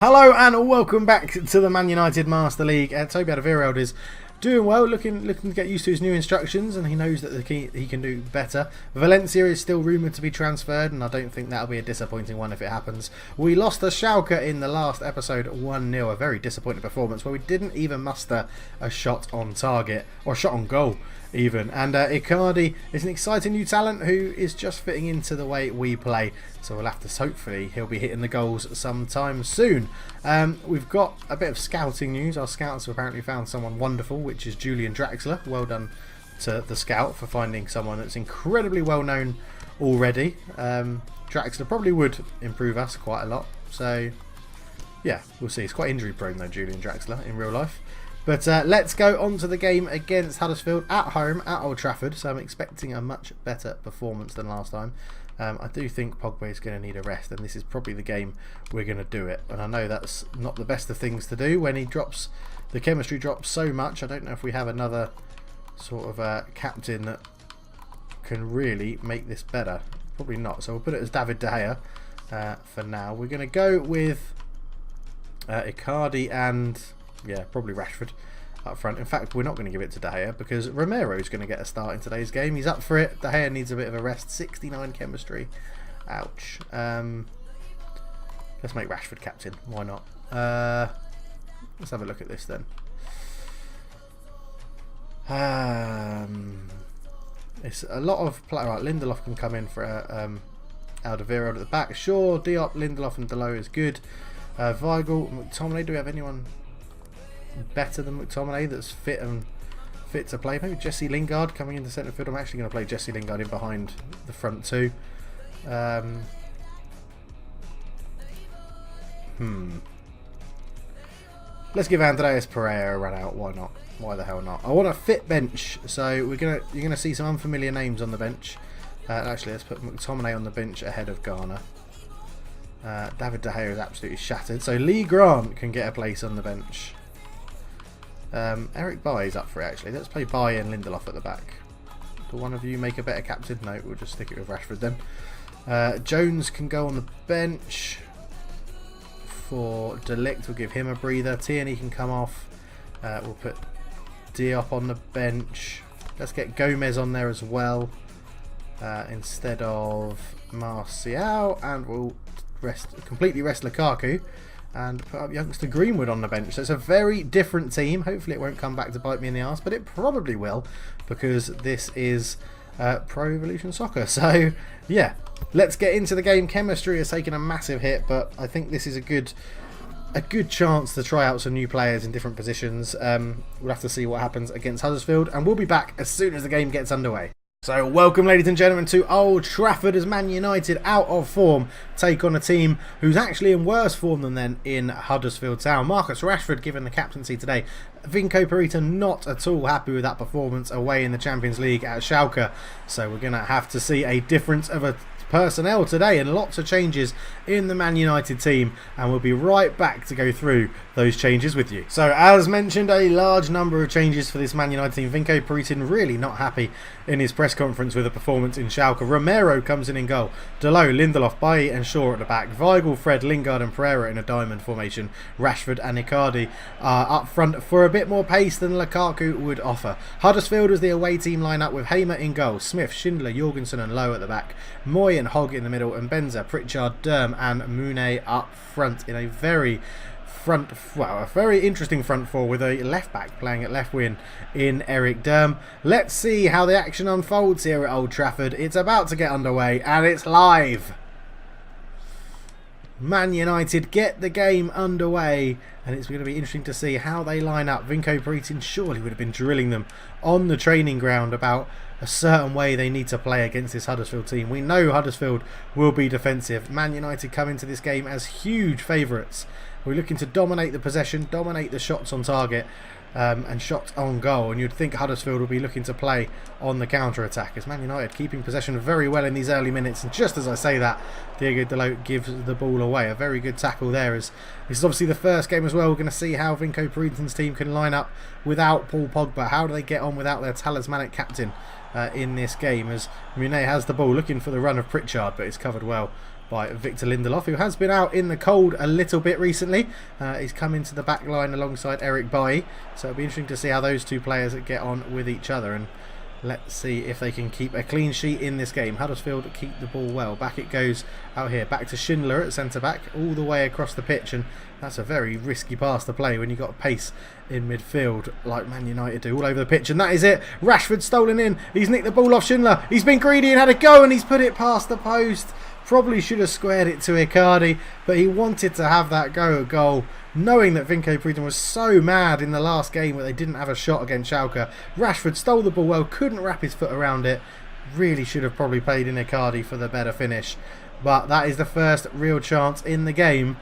Hello and welcome back to the Man United Master League. Toby Alderweireld is doing well, looking to get used to his new instructions, and he knows that he can do better. Valencia is still rumoured to be transferred, and I don't think that'll be a disappointing one if it happens. We lost to Schalke in the last episode 1-0, a very disappointing performance where we didn't even muster a shot on target, or a shot on goal even. And Icardi is an exciting new talent who is just fitting into the way we play. So we'll have to, hopefully, he'll be hitting the goals sometime soon. We've got a bit of scouting news. Our scouts have apparently found someone wonderful, which is Julian Draxler. Well done to the scout for finding someone that's incredibly well known already. Draxler probably would improve us quite a lot. So, yeah, we'll see. It's quite injury prone though, Julian Draxler, in real life. But let's go on to the game against Huddersfield at home at Old Trafford. So I'm expecting a much better performance than last time. I do think Pogba is going to need a rest, and this is probably the game we're going to do it. And I know that's not the best of things to do when he drops, the chemistry drops so much. I don't know if we have another sort of captain that can really make this better. Probably not. So we'll put it as David De Gea for now. We're going to go with Icardi and, yeah, probably Rashford up front. In fact, we're not going to give it to De Gea because Romero is going to get a start in today's game. He's up for it. De Gea needs a bit of a rest. 69 chemistry. Ouch. Let's make Rashford captain. Why not? Let's have a look at this then. It's a lot of play. Right, Lindelof can come in for Alderweireld at the back. Sure, Diop, Lindelof and Delo is good. Weigl, McTominay. Do we have anyone better than McTominay that's fit to play? Maybe Jesse Lingard coming into centre field. I'm actually going to play Jesse Lingard in behind the front two. Let's give Andreas Pereira a run out. Why not? Why the hell not? I want a fit bench, so you're gonna see some unfamiliar names on the bench. Actually, let's put McTominay on the bench ahead of Garner. David De Gea is absolutely shattered, so Lee Grant can get a place on the bench. Eric Bailly is up for it, actually. Let's play Bailly and Lindelof at the back. Do one of you make a better captain? No, we'll just stick it with Rashford then. Jones can go on the bench for De Ligt. We'll give him a breather. Tierney can come off. We'll put Diop on the bench. Let's get Gomez on there as well instead of Martial, and we'll completely rest Lukaku and put up youngster Greenwood on the bench. So it's a very different team. Hopefully it won't come back to bite me in the arse, but it probably will because this is Pro Evolution Soccer. So yeah, let's get into the game. Chemistry has taken a massive hit, but I think this is a good chance to try out some new players in different positions. We'll have to see what happens against Huddersfield, and we'll be back as soon as the game gets underway. So welcome, ladies and gentlemen, to Old Trafford as Man United, out of form, take on a team who's actually in worse form than them in Huddersfield Town. Marcus Rashford given the captaincy today. Vinko Perita not at all happy with that performance away in the Champions League at Schalke. So we're going to have to see a difference of a personnel today and lots of changes in the Man United team, and we'll be right back to go through those changes with you. So as mentioned, a large number of changes for this Man United team. Vinko Perita really not happy in his press conference with the performance in Schalke. Romero comes in goal. Delo, Lindelof, Bailly and Shaw at the back. Weigl, Fred, Lingard and Pereira in a diamond formation. Rashford and Icardi up front for a bit more pace than Lukaku would offer. Huddersfield was the away team lineup with Hamer in goal. Smith, Schindler, Jorgensen and Lowe at the back. Moy and Hogg in the middle, and Benza, Pritchard, Derm and Moune up front in a very interesting front four with a left back playing at left wing in Eric Derm. Let's see how the action unfolds here at Old Trafford. It's about to get underway and it's live. Man United get the game underway, and it's going to be interesting to see how they line up. Vinko Perita surely would have been drilling them on the training ground about a certain way they need to play against this Huddersfield team. We know Huddersfield will be defensive. Man United come into this game as huge favourites. We're looking to dominate the possession, dominate the shots on target and shots on goal, and you'd think Huddersfield will be looking to play on the counter-attack as Man United keeping possession very well in these early minutes. And just as I say that, Diego Dalot gives the ball away. A very good tackle there, as this is obviously the first game as well. We're going to see how Vinko Perita's team can line up without Paul Pogba. How do they get on without their talismanic captain in this game, as Moune has the ball looking for the run of Pritchard, but it's covered well by Victor Lindelof, who has been out in the cold a little bit recently. He's come into the back line alongside Eric Bailly, so it'll be interesting to see how those two players get on with each other, and let's see if they can keep a clean sheet in this game. Huddersfield keep the ball well. Back it goes out here. Back to Schindler at centre-back, all the way across the pitch, and that's a very risky pass to play when you've got pace in midfield like Man United do, all over the pitch, and that is it. Rashford stolen in. He's nicked the ball off Schindler. He's been greedy and had a go, and he's put it past the post. Probably should have squared it to Icardi, but he wanted to have that go at goal, knowing that Vinko Prieten was so mad in the last game where they didn't have a shot against Schalke. Rashford stole the ball well, couldn't wrap his foot around it. Really should have probably played in Icardi for the better finish. But that is the first real chance in the game.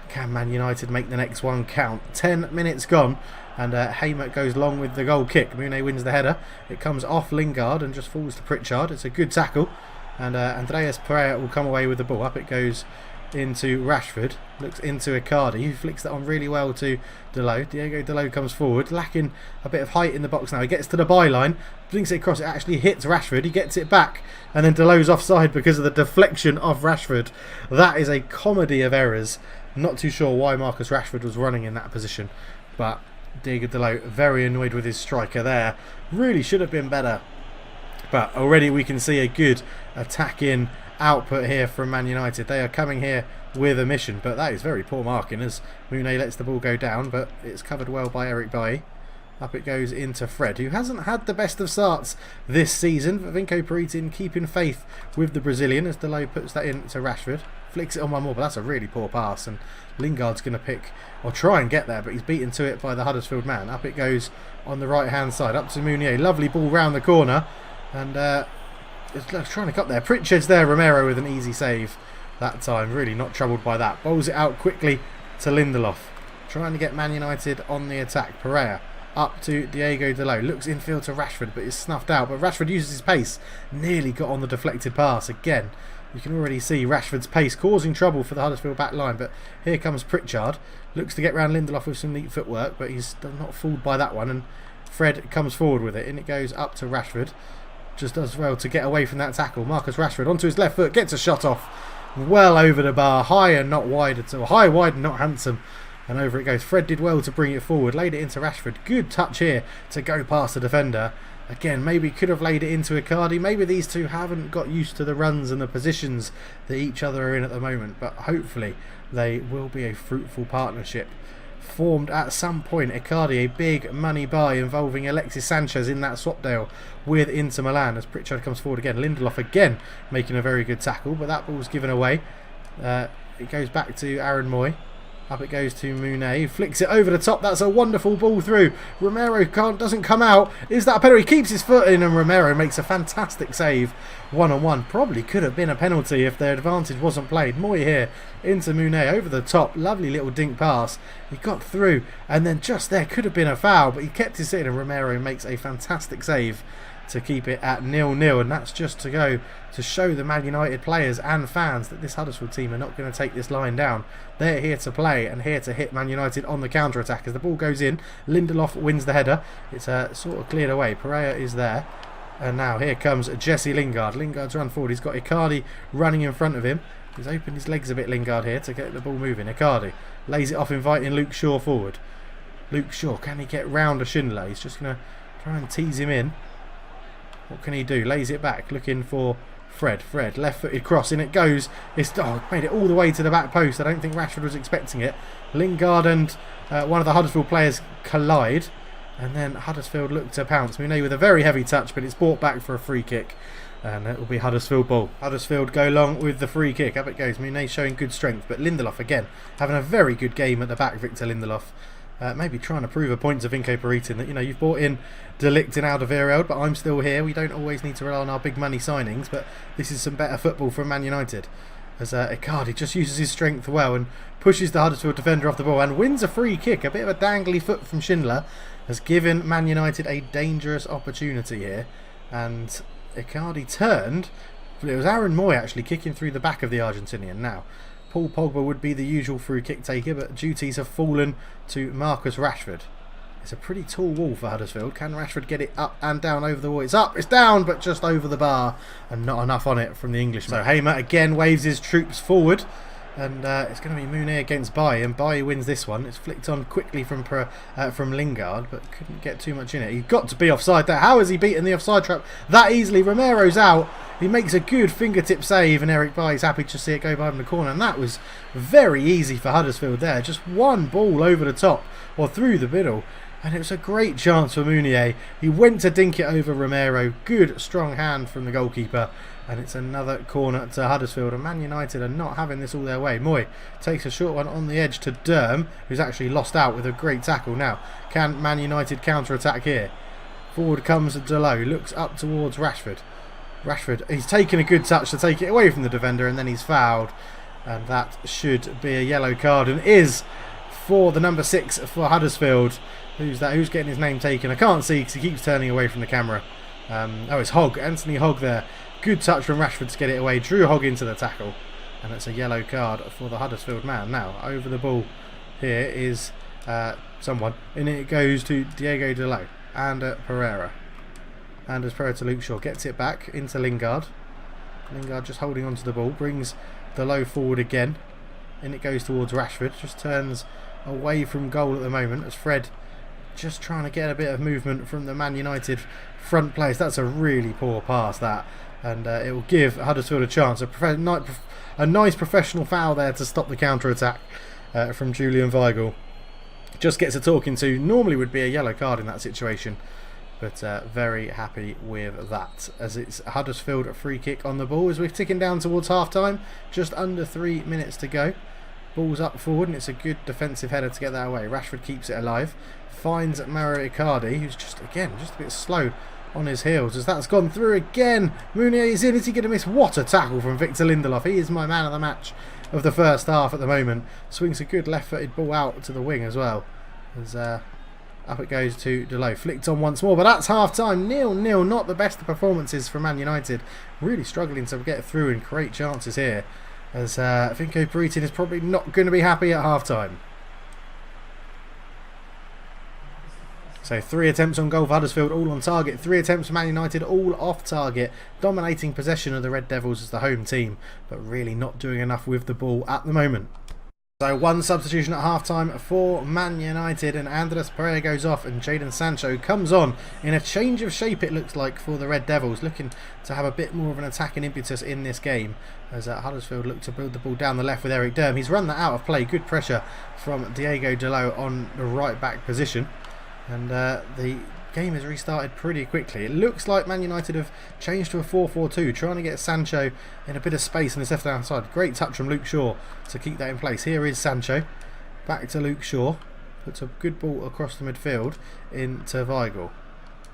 Can Man United make the next one count? 10 minutes gone, and Hamer goes long with the goal kick. Mune wins the header. It comes off Lingard and just falls to Pritchard. It's a good tackle. And Andreas Pereira will come away with the ball. Up it goes into Rashford. Looks into Icardi, who flicks that on really well to Dalot. Diego Dalot comes forward, lacking a bit of height in the box now. He gets to the byline, blinks it across. It actually hits Rashford. He gets it back, and then Dalot's offside because of the deflection of Rashford. That is a comedy of errors. Not too sure why Marcus Rashford was running in that position, but Diego Dalot very annoyed with his striker there. Really should have been better. But already we can see a good attacking output here from Man United. They are coming here with a mission, but that is very poor marking as Mune lets the ball go down, but it's covered well by Eric Bailly. Up it goes into Fred, who hasn't had the best of starts this season. Vinko Prieten keeping faith with the Brazilian as Dalot puts that in to Rashford. Flicks it on one more, but that's a really poor pass, and Lingard's going to pick or try and get there, but he's beaten to it by the Huddersfield man. Up it goes on the right hand side, up to Meunier. Lovely ball round the corner, and it's trying to cut there. Pritchard's there. Romero with an easy save that time. Really not troubled by that. Bowls it out quickly to Lindelof, trying to get Man United on the attack. Pereira up to Diego Dalot. Looks infield to Rashford, but is snuffed out. But Rashford uses his pace. Nearly got on the deflected pass again. You can already see Rashford's pace causing trouble for the Huddersfield back line. But here comes Pritchard. Looks to get round Lindelof with some neat footwork, but he's not fooled by that one. And Fred comes forward with it, and it goes up to Rashford. Just does well to get away from that tackle. Marcus Rashford onto his left foot, gets a shot off well over the bar, high and not wide at all. High, wide and not handsome, and over it goes. Fred did well to bring it forward, laid it into Rashford. Good touch here to go past the defender. Again, maybe could have laid it into Icardi. Maybe these two haven't got used to the runs and the positions that each other are in at the moment, but hopefully they will be a fruitful partnership formed at some point. Icardi, a big money buy involving Alexis Sanchez in that swap deal with Inter Milan as Pritchard comes forward again. Lindelof again making a very good tackle, but that ball's given away. It goes back to Aaron Moy. Up it goes to Mune, who flicks it over the top. That's a wonderful ball through. Romero doesn't come out. Is that a penalty? He keeps his foot in, and Romero makes a fantastic save. 1-on-1. Probably could have been a penalty if their advantage wasn't played. Moy here into Mune over the top. Lovely little dink pass. He got through, and then just there could have been a foul, but he kept his in, and Romero makes a fantastic save to keep it at 0-0, and that's just to go to show the Man United players and fans that this Huddersfield team are not going to take this line down. They're here to play and here to hit Man United on the counter-attack. As the ball goes in, Lindelof wins the header. It's sort of cleared away. Pereira is there, and now here comes Jesse Lingard. Lingard's run forward. He's got Icardi running in front of him. He's opened his legs a bit, Lingard, here to get the ball moving. Icardi lays it off, inviting Luke Shaw forward. Luke Shaw, can he get round a Schindler? He's just going to try and tease him in. What can he do? Lays it back, looking for Fred. Fred, left-footed cross, in it goes. It's made it all the way to the back post. I don't think Rashford was expecting it. Lingard and one of the Huddersfield players collide, and then Huddersfield look to pounce. Mune with a very heavy touch, but it's brought back for a free kick, and it will be Huddersfield ball. Huddersfield go long with the free kick. Up it goes. Mune showing good strength, but Lindelof again having a very good game at the back. Victor Lindelof. Maybe trying to prove a point to Vinko Prieten that, you've bought in De Ligt and Alderweireld, but I'm still here. We don't always need to rely on our big money signings, but this is some better football from Man United. As Icardi just uses his strength well and pushes the Huddersfield defender off the ball and wins a free kick. A bit of a dangly foot from Schindler has given Man United a dangerous opportunity here, and Icardi turned, but it was Aaron Moy actually kicking through the back of the Argentinian. Now Paul Pogba would be the usual free kick taker, but duties have fallen to Marcus Rashford. It's a pretty tall wall for Huddersfield. Can Rashford get it up and down over the wall? It's up, it's down, but just over the bar, and not enough on it from the Englishman. So Hamer again waves his troops forward, and it's going to be Mounier against Bailly, and Bailly wins this one. It's flicked on quickly from Lingard, but couldn't get too much in it. He's got to be offside there. How has he beaten the offside trap that easily? Romero's out. He makes a good fingertip save, and Eric Bailly's happy to see it go by in the corner, and that was very easy for Huddersfield there. Just one ball over the top, or through the middle, and it was a great chance for Mounier. He went to dink it over Romero. Good, strong hand from the goalkeeper. And it's another corner to Huddersfield. And Man United are not having this all their way. Moy takes a short one on the edge to Derm, who's actually lost out with a great tackle. Now, can Man United counter-attack here? Forward comes Delo. Looks up towards Rashford. Rashford, he's taken a good touch to take it away from the defender, and then he's fouled. And that should be a yellow card, and is for the number 6 for Huddersfield. Who's that? Who's getting his name taken? I can't see because he keeps turning away from the camera. Oh, it's Hogg. Anthony Hogg there. Good touch from Rashford to get it away. Drew Hogg into the tackle. And it's a yellow card for the Huddersfield man. Now, over the ball here is someone. And it goes to Diego Delo and Pereira. And as Pereira to Luke Shaw. Gets it back into Lingard. Lingard just holding onto the ball. Brings Delo forward again. And it goes towards Rashford. Just turns away from goal at the moment as Fred just trying to get a bit of movement from the Man United front players. That's a really poor pass, that. And it will give Huddersfield a chance. A nice professional foul there to stop the counter-attack from Julian Weigl. Just gets a talking to. Normally would be a yellow card in that situation. But very happy with that. As it's Huddersfield a free kick on the ball as we're ticking down towards half-time. Just under 3 minutes to go. Ball's up forward, and it's a good defensive header to get that away. Rashford keeps it alive. Finds Mario Icardi, who's just a bit slow on his heels as that's gone through again. Mounier is in. Is he going to miss? What a tackle from Victor Lindelof. He is my man of the match of the first half at the moment. Swings a good left-footed ball out to the wing as well. As up it goes to Delo. Flicked on once more, but that's half-time. 0-0. Not the best of performances from Man United. Really struggling to get through and create chances here. As Vinko Peritin is probably not going to be happy at half-time. So 3 attempts on goal for Huddersfield, all on target. 3 attempts for Man United, all off target. Dominating possession of the Red Devils as the home team, but really not doing enough with the ball at the moment. So 1 substitution at half-time for Man United, and Andres Pereira goes off and Jadon Sancho comes on in a change of shape, it looks like, for the Red Devils, looking to have a bit more of an attacking impetus in this game as Huddersfield look to build the ball down the left with Eric Derm. He's run that out of play. Good pressure from Diego Delo on the right back position. And the game has restarted pretty quickly. It looks like Man United have changed to a 4-4-2, trying to get Sancho in a bit of space on his left-hand side. Great touch from Luke Shaw to keep that in place. Here is Sancho. Back to Luke Shaw. Puts a good ball across the midfield into Weigl.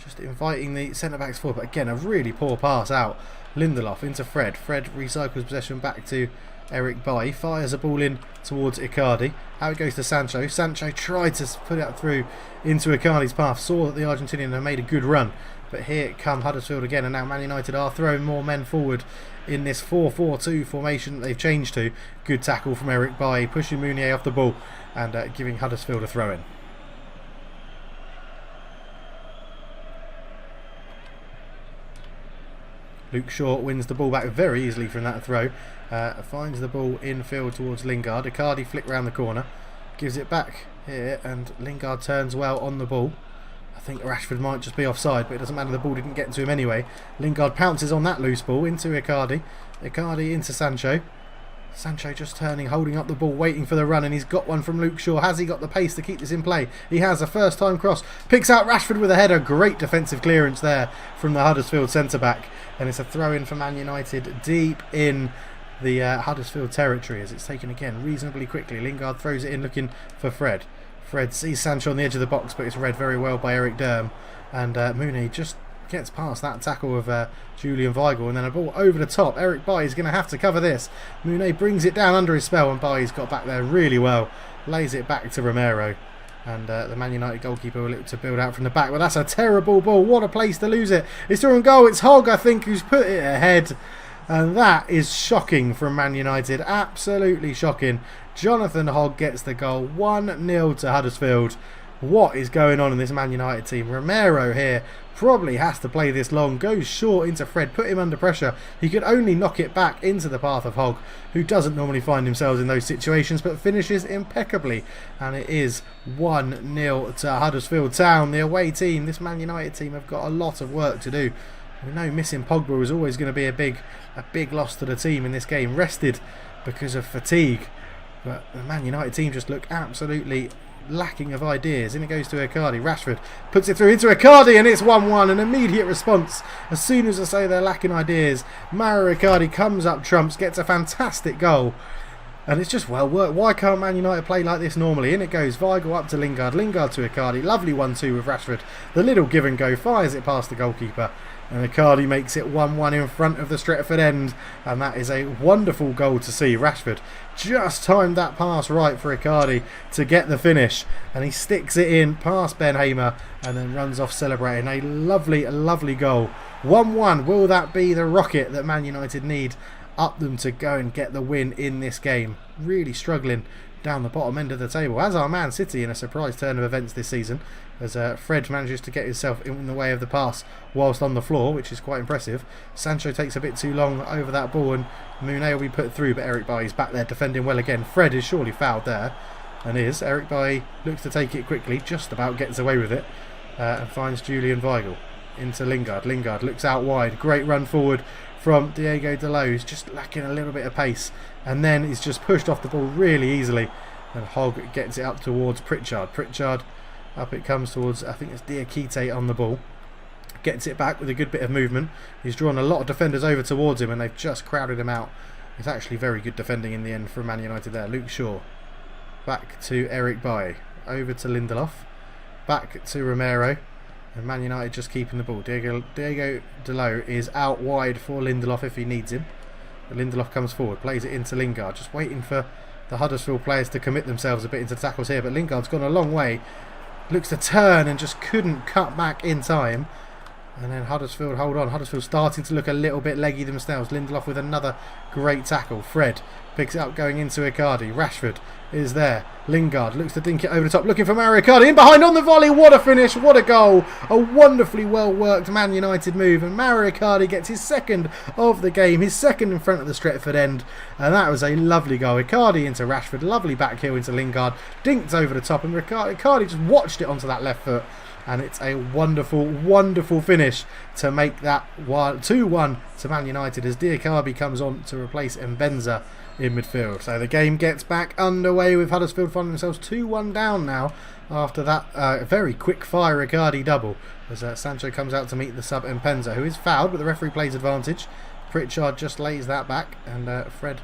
Just inviting the centre-backs forward. But again, a really poor pass out. Lindelof into Fred. Fred recycles possession back to Eric Bailly. Fires a ball in towards Icardi. How it goes to Sancho. Sancho tried to put it through into Icardi's path. Saw that the Argentinian had made a good run. But here come Huddersfield again. And now Man United are throwing more men forward in this 4-4-2 formation that they've changed to. Good tackle from Eric Bailly. Pushing Mounier off the ball and giving Huddersfield a throw-in. Luke Shaw wins the ball back very easily from that throw. Finds the ball infield towards Lingard. Icardi flick round the corner. Gives it back here, and Lingard turns well on the ball. I think Rashford might just be offside, but it doesn't matter. The ball didn't get to him anyway. Lingard pounces on that loose ball into Icardi. Icardi into Sancho. Sancho just turning, holding up the ball, waiting for the run, and he's got one from Luke Shaw. Has he got the pace to keep this in play? He has. A first-time cross. Picks out Rashford with a header. Great defensive clearance there from the Huddersfield centre-back. And it's a throw-in for Man United deep in the Huddersfield territory as it's taken again reasonably quickly. Lingard throws it in looking for Fred. Fred sees Sancho on the edge of the box, but it's read very well by Eric Derm. And Mounier just gets past that tackle of Julian Weigl, and then a ball over the top. Eric Bailly is going to have to cover this. Mounier brings it down under his spell, and Bailly's got back there really well. Lays it back to Romero. And the Man United goalkeeper will look to build out from the back. But that's a terrible ball. What a place to lose it. It's still on goal. It's Hogg, I think, who's put it ahead. And that is shocking from Man United. Absolutely shocking. Jonathan Hogg gets the goal. 1-0 to Huddersfield. What is going on in this Man United team? Romero here probably has to play this long. Goes short into Fred. Put him under pressure. He could only knock it back into the path of Hogg, who doesn't normally find himself in those situations, but finishes impeccably. And it is 1-0 to Huddersfield Town, the away team. This Man United team have got a lot of work to do. We know missing Pogba is always going to be a big loss to the team in this game. Rested because of fatigue. But the Man United team just look absolutely lacking of ideas. In it goes to Icardi. Rashford puts it through into Icardi, and it's 1-1. An immediate response as soon as I say they're lacking ideas. Mauro Icardi comes up trumps, gets a fantastic goal, and it's just well worked. Why can't Man United play like this normally? In it goes. Weigl up to Lingard. Lingard to Icardi. Lovely 1-2 with Rashford. The little give and go, fires it past the goalkeeper, and Icardi makes it 1-1 in front of the Stretford end, and that is a wonderful goal to see. Rashford just timed that pass right for Icardi to get the finish, and he sticks it in past Ben Hamer and then runs off celebrating. A lovely, lovely goal. 1-1. Will that be the rocket that Man United need up them to go and get the win in this game? Really struggling down the bottom end of the table, as are Man City in a surprise turn of events this season, as Fred manages to get himself in the way of the pass whilst on the floor, which is quite impressive. Sancho takes a bit too long over that ball, and Monet will be put through, but Eric Bailly's back there defending well again. Fred is surely fouled there, and is. Eric Bailly looks to take it quickly, just about gets away with it, and finds Julian Weigl into Lingard. Lingard looks out wide, great run forward from Diego Dalot, who's just lacking a little bit of pace, and then he's just pushed off the ball really easily, and Hogg gets it up towards Pritchard. Pritchard, up it comes towards, I think it's Diakite on the ball, gets it back with a good bit of movement. He's drawn a lot of defenders over towards him, and they've just crowded him out. It's actually very good defending in the end from Man United there. Luke Shaw, back to Eric Bailly, over to Lindelof, back to Romero, and Man United just keeping the ball. Diego Dalot is out wide for Lindelof if he needs him. But Lindelof comes forward, plays it into Lingard, just waiting for the Huddersfield players to commit themselves a bit into the tackles here, but Lingard's gone a long way. Looks to turn and just couldn't cut back in time. And then Huddersfield hold on. Huddersfield starting to look a little bit leggy themselves. Lindelof with another great tackle. Fred picks it up going into Icardi. Rashford is there. Lingard looks to dink it over the top, looking for Mauro Icardi. In behind on the volley. What a finish. What a goal. A wonderfully well worked Man United move. And Mauro Icardi gets his second of the game. His second in front of the Stretford end. And that was a lovely goal. Icardi into Rashford. Lovely back heel into Lingard. Dinked over the top. And Icardi just watched it onto that left foot. And it's a wonderful, wonderful finish to make that 2-1 to Man United as Diakite comes on to replace Mbenza in midfield. So the game gets back underway with Huddersfield finding themselves 2-1 down now after that very quick fire Icardi double, as Sancho comes out to meet the sub Mbenza, who is fouled, but the referee plays advantage. Pritchard just lays that back, and Fred...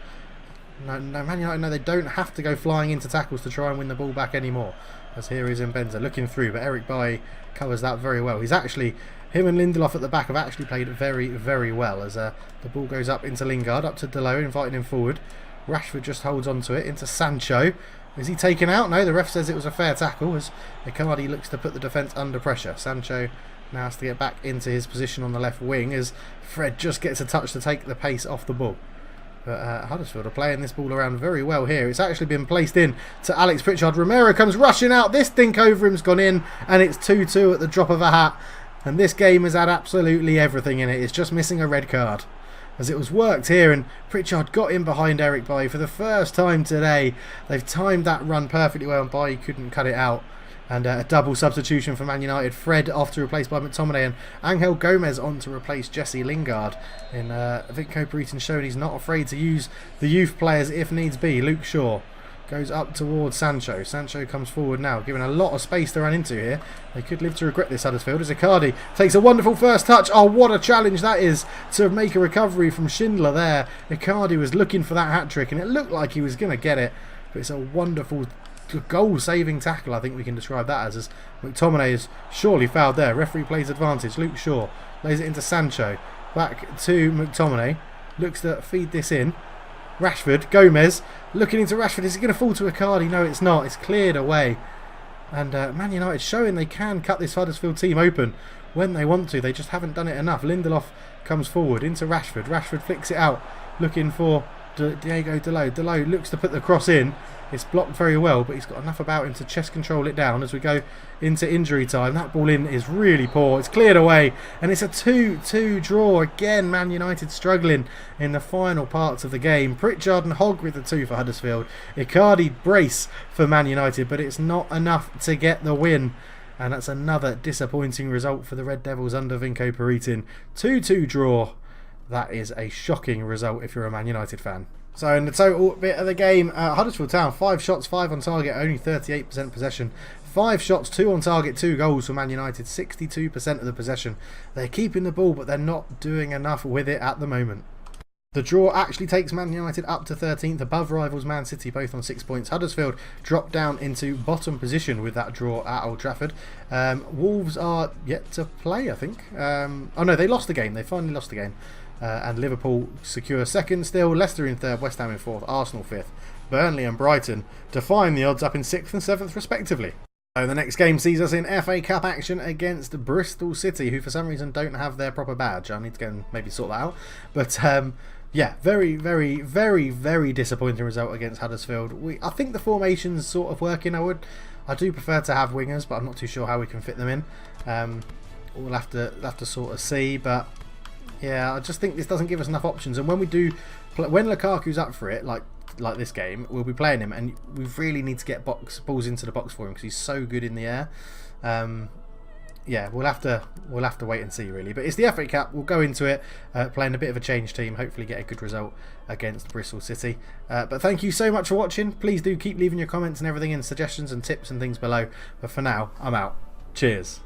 No, Man United know they don't have to go flying into tackles to try and win the ball back anymore. As here is Mbenza looking through, but Eric Bailly covers that very well. He's actually, him and Lindelof at the back have actually played very, very well, as the ball goes up into Lingard, up to Dalot, inviting him forward. Rashford just holds on to it, into Sancho. Is he taken out? No, the ref says it was a fair tackle, as Icardi looks to put the defence under pressure. Sancho now has to get back into his position on the left wing, as Fred just gets a touch to take the pace off the ball. But Huddersfield are playing this ball around very well here. It's actually been placed in to Alex Pritchard. Romero comes rushing out. This dink over him's gone in, and it's 2-2 at the drop of a hat. And this game has had absolutely everything in it. It's just missing a red card, as it was worked here, and Pritchard got in behind Eric Bailly for the first time today. They've timed that run perfectly well, and Bailly couldn't cut it out. And a double substitution for Man United. Fred off to replace by McTominay, and Angel Gomez on to replace Jesse Lingard. And Vinko Brereton's shown he's not afraid to use the youth players if needs be. Luke Shaw goes up towards Sancho. Sancho comes forward now, given a lot of space to run into here. They could live to regret this, Huddersfield, as Icardi takes a wonderful first touch. Oh, what a challenge that is to make a recovery from Schindler there. Icardi was looking for that hat-trick, and it looked like he was going to get it. But it's a wonderful goal-saving tackle, I think we can describe that as McTominay is surely fouled there. Referee plays advantage. Luke Shaw lays it into Sancho. Back to McTominay. Looks to feed this in. Rashford, Gomez, looking into Rashford. Is it going to fall to Icardi? No, it's not. It's cleared away. And Man United showing they can cut this Huddersfield team open when they want to. They just haven't done it enough. Lindelof comes forward into Rashford. Rashford flicks it out, looking for Diego Dalot. Dalot looks to put the cross in. It's blocked very well, but he's got enough about him to chest control it down as we go into injury time. That ball in is really poor. It's cleared away, and it's a 2-2 draw. Again, Man United struggling in the final parts of the game. Pritchard and Hogg with the 2 for Huddersfield. Icardi brace for Man United, but it's not enough to get the win. And that's another disappointing result for the Red Devils under Vinko Peritin. 2-2 draw. That is a shocking result if you're a Man United fan. So in the total bit of the game, Huddersfield Town, 5 shots, 5 on target, only 38% possession. 5 shots, 2 on target, 2 goals for Man United, 62% of the possession. They're keeping the ball, but they're not doing enough with it at the moment. The draw actually takes Man United up to 13th, above rivals Man City, both on 6 points. Huddersfield dropped down into bottom position with that draw at Old Trafford. Wolves are yet to play, I think. Oh no, they lost the game. They finally lost the game. And Liverpool secure second still, Leicester in third, West Ham in fourth, Arsenal fifth, Burnley and Brighton defying the odds up in 6th and 7th respectively. So the next game sees us in FA Cup action against Bristol City, who for some reason don't have their proper badge. I need to go and maybe sort that out. But yeah, very, very, very, very disappointing result against Huddersfield. I think the formation's sort of working. I do prefer to have wingers, but I'm not too sure how we can fit them in. We'll have to sort of see, but yeah, I just think this doesn't give us enough options. And when we do, when Lukaku's up for it, like this game, we'll be playing him, and we really need to get balls into the box for him because he's so good in the air. Yeah, we'll have to wait and see really. But it's the FA Cup. We'll go into it playing a bit of a change team. Hopefully get a good result against Bristol City. But thank you so much for watching. Please do keep leaving your comments and everything and suggestions and tips and things below. But for now, I'm out. Cheers.